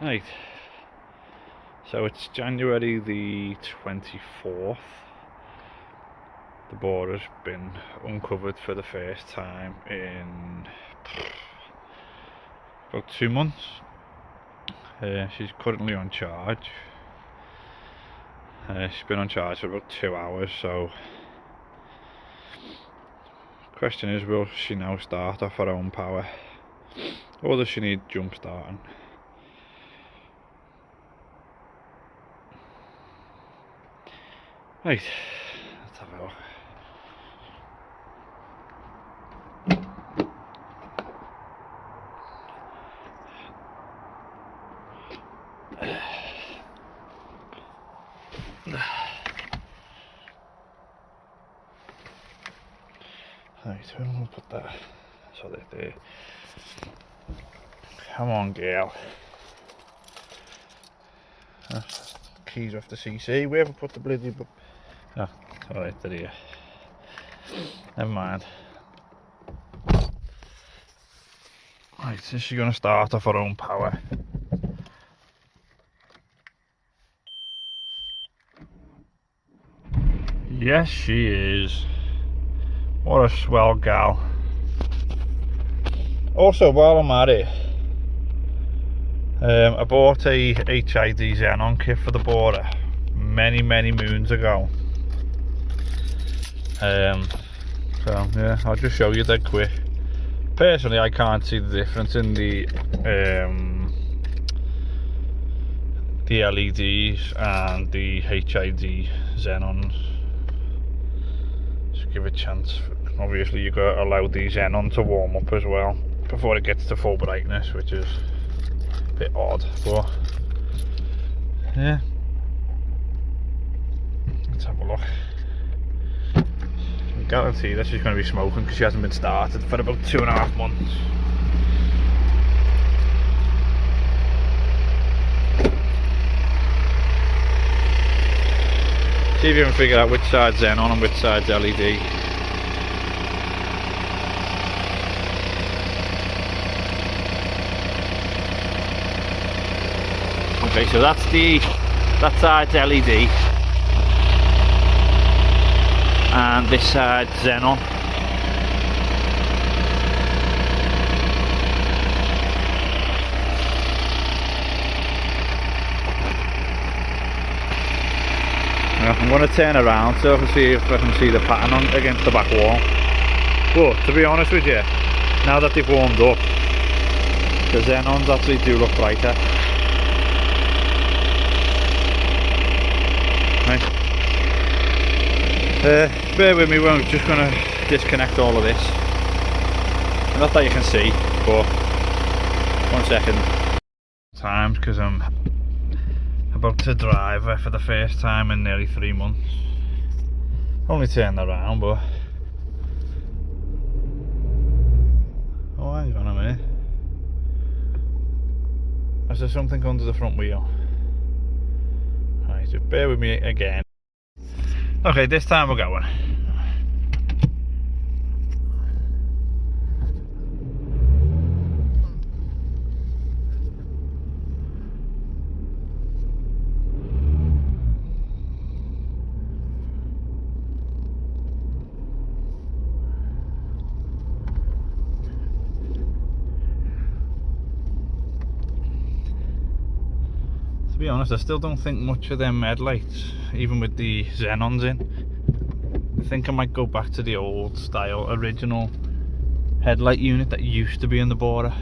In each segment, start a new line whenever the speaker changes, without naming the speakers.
Right, so it's January the 24th. The bora's been uncovered for the first time in about 2 months. She's currently on charge. She's been on charge for about 2 hours, so the question is, will she now start off her own power, or does she need jump starting? Right, let's have a look. Right, so I'm gonna put that so that there. Come on, girl. Keys off the CC. We haven't put the bloody. Oh, alright, there you. Never mind. Right, so she's gonna start off her own power. Yes, she is. What a swell gal. Also, while I'm at it, I bought a HID xenon kit for the bora many moons ago. So yeah, I'll just show you that quick. Personally, I can't see the difference in the LEDs and the HID xenons. Just give it a chance. Obviously, you've got to allow the xenon to warm up as well before it gets to full brightness, which is a bit odd, but yeah. Let's have a look. I guarantee that she's going to be smoking because she hasn't been started for about 2.5 months. See if you can figure out which side's xenon and which side's LED. Okay, so that side's LED and this side's xenon. I'm going to turn around so I can see if I can see the pattern on against the back wall. But to be honest with you, now that they've warmed up, the xenons actually do look brighter. Right. Bear with me, we're just going to disconnect all of this. Not that you can see, but 1 second. Times, because I'm about to drive her for the first time in nearly 3 months. Only turned around, but oh, hang on a minute. Is there something under the front wheel? Right, so bear with me again. Okay, this time we're going. To be honest, I still don't think much of them headlights, even with the xenons in. I think I might go back to the old style, original headlight unit that used to be in the bora.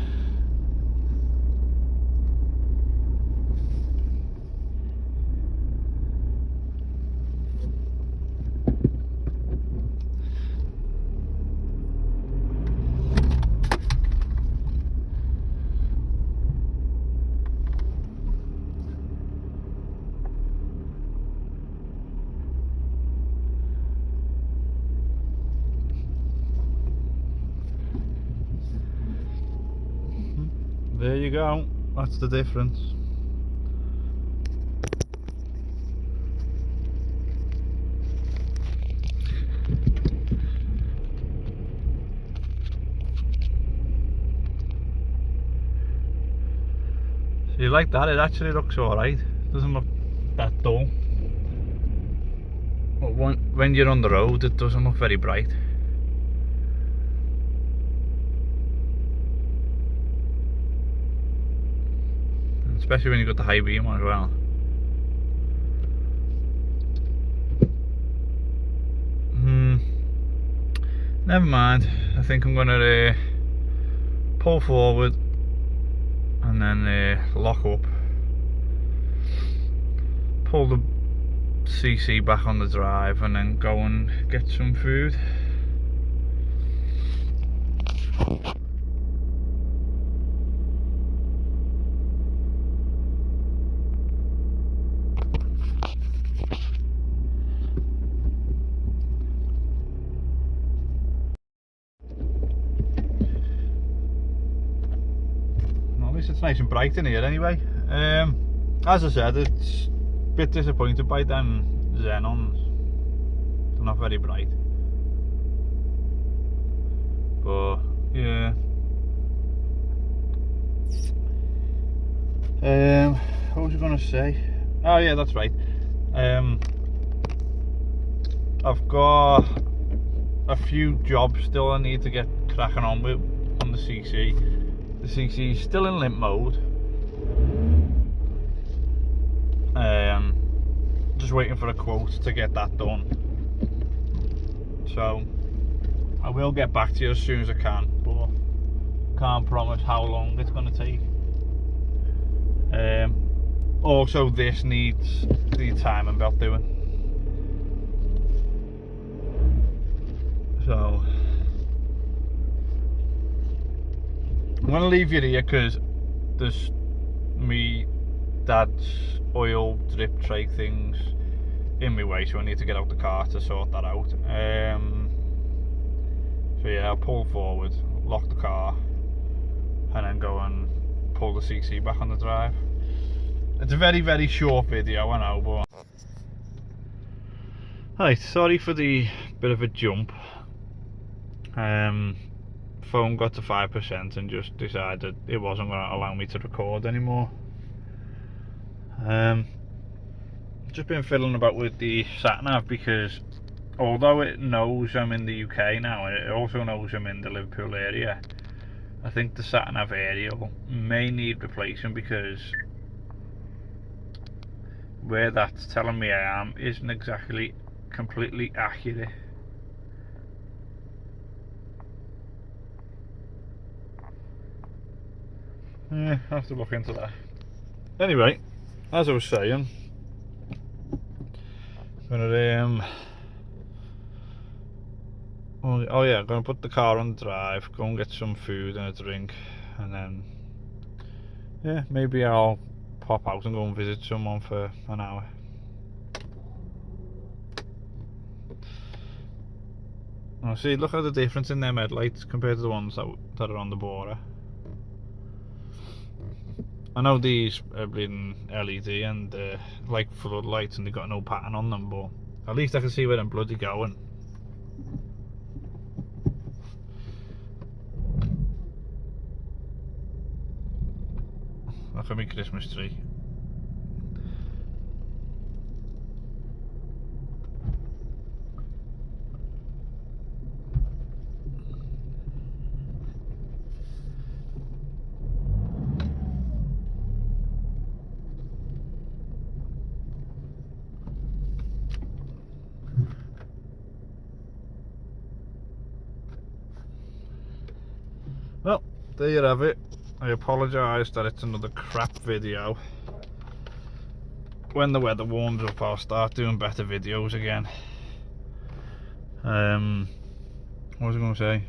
There you go, that's the difference. You like that? It actually looks alright. Doesn't look that dull. But when you're on the road, it doesn't look very bright. Especially when you've got the high beam on as well. Never mind. I think I'm gonna pull forward and then lock up, pull the CC back on the drive, and then go and get some food. It's nice and bright in here anyway. As I said, it's a bit disappointed by them xenons. They're not very bright. But yeah. What was I gonna say? Oh yeah, that's right. I've got a few jobs still I need to get cracking on with on the CC. The CC is still in limp mode. Just waiting for a quote to get that done. So I will get back to you as soon as I can, but can't promise how long it's going to take. Also, this needs the timing belt doing. So I'm going to leave you here because there's me dad's oil drip tray things in my way, so I need to get out the car to sort that out. So yeah, I'll pull forward, lock the car, and then go and pull the CC back on the drive. It's a very, very short video, I know, but... Right, sorry for the bit of a jump. Phone got to 5% and just decided it wasn't going to allow me to record anymore. Just been fiddling about with the sat-nav because although it knows I'm in the UK now, it also knows I'm in the Liverpool area. I think the sat-nav aerial may need replacing because where that's telling me I am isn't exactly completely accurate. Yeah, I have to look into that. Anyway, as I was saying, I'm gonna oh yeah, I'm gonna put the car on the drive, go and get some food and a drink, and then yeah, maybe I'll pop out and go and visit someone for an hour. Oh, see, look at the difference in them headlights compared to the ones that are on the Bora. I know these are bleeding LED and like floodlights and they've got no pattern on them, but at least I can see where I'm bloody going. Look at my Christmas tree. Well, there you have it. I apologise that it's another crap video. When the weather warms up, I'll start doing better videos again. What was I going to say?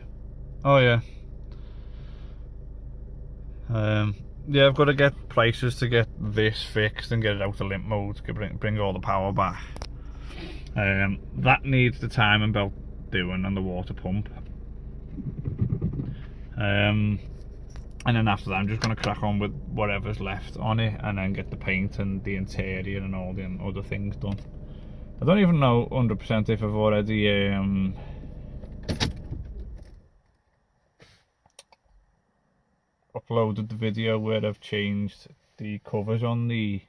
Oh yeah. Yeah, I've got to get prices to get this fixed and get it out of limp mode to bring all the power back. That needs the timing belt doing and the water pump. And then after that I'm just going to crack on with whatever's left on it and then get the paint and the interior and all the other things done. I don't even know 100% if I've already uploaded the video where I've changed the covers on the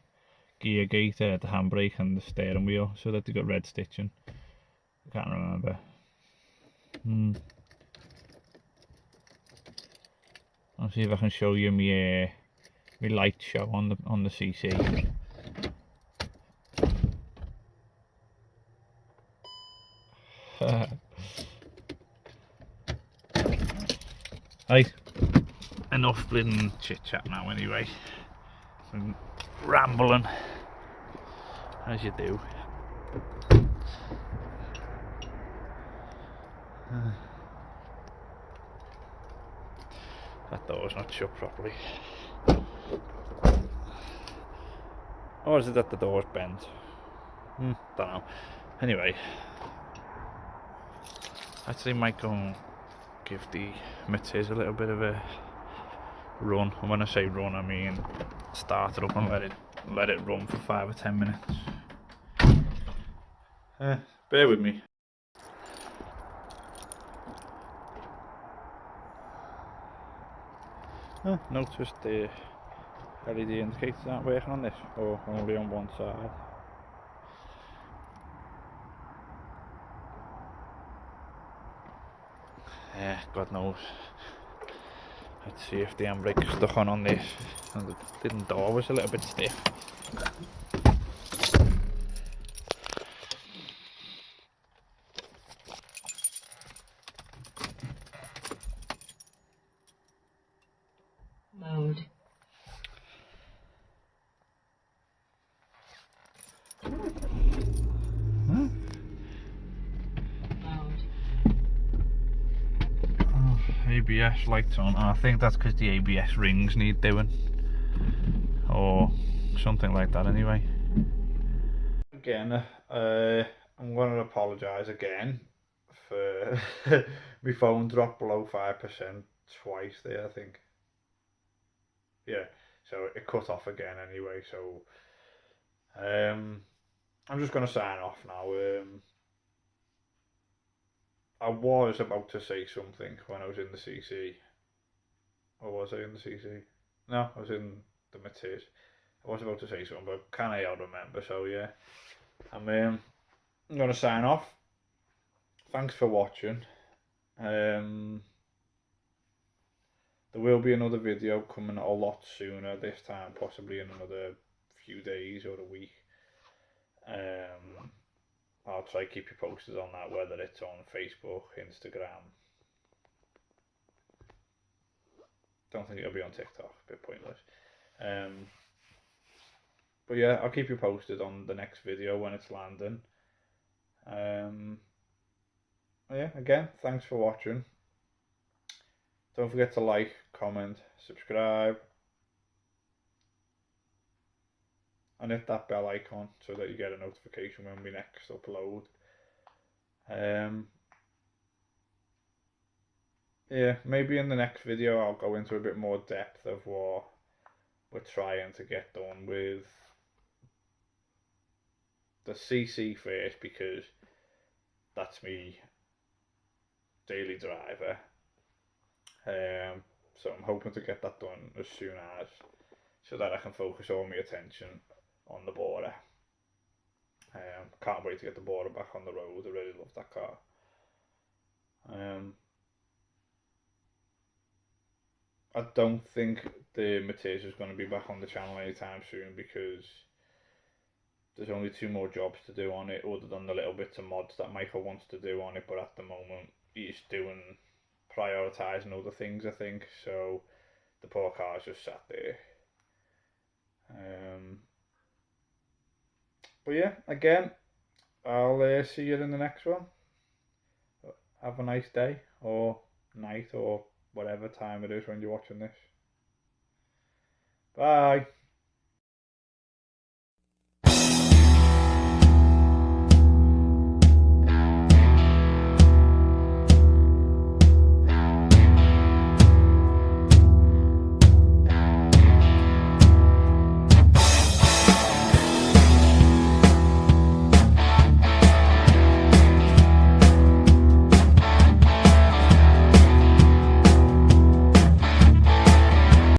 gear gate, the handbrake and the steering wheel, so that they got red stitching. I can't remember. I'll see if I can show you my light show on the CC. Right, enough bleeding chit chat now anyway. I'm rambling, as you do. That door's not shut properly. Or is it that the door's bent? Don't know. Anyway, actually might go and give the Matiz a little bit of a run. And when I say run, I mean start it up and let it run for 5 or 10 minutes. Bear with me. Noticed the LED indicators aren't working on this, or only on one side. Yeah, God knows. Let's see if the handbrake stuck on this. And the door was a little bit stiff.
Mode.
ABS lights on. I think that's because the ABS rings need doing, or something like that anyway. Again, I'm going to apologise again for my phone dropped below 5% twice there, I think. Yeah, so it cut off again anyway, so I'm just going to sign off now. I was about to say something when I was in the CC. Or was I in the CC? No, I was in the Matiz. I was about to say something, but can't I remember, so yeah. I'm going to sign off. Thanks for watching. There will be another video coming a lot sooner this time, possibly in another few days or a week. I'll try to keep you posted on that, whether it's on Facebook, Instagram. Don't think it'll be on TikTok, a bit pointless. But yeah, I'll keep you posted on the next video when it's landing. Yeah, again, thanks for watching. Don't forget to like, comment, subscribe, and hit that bell icon so that you get a notification when we next upload. Yeah, maybe in the next video I'll go into a bit more depth of what we're trying to get done with the CC first, because that's me daily driver. So I'm hoping to get that done as soon as, so that I can focus all my attention on the bora. Can't wait to get the bora back on the road. I really love that car. I don't think the Matiz is going to be back on the channel anytime soon, because there's only 2 more jobs to do on it, other than the little bits of mods that Michael wants to do on it, but at the moment he's prioritising other things, I think, so the poor car's just sat there. But yeah, again, I'll see you in the next one. Have a nice day, or night, or whatever time it is when you're watching this. Bye.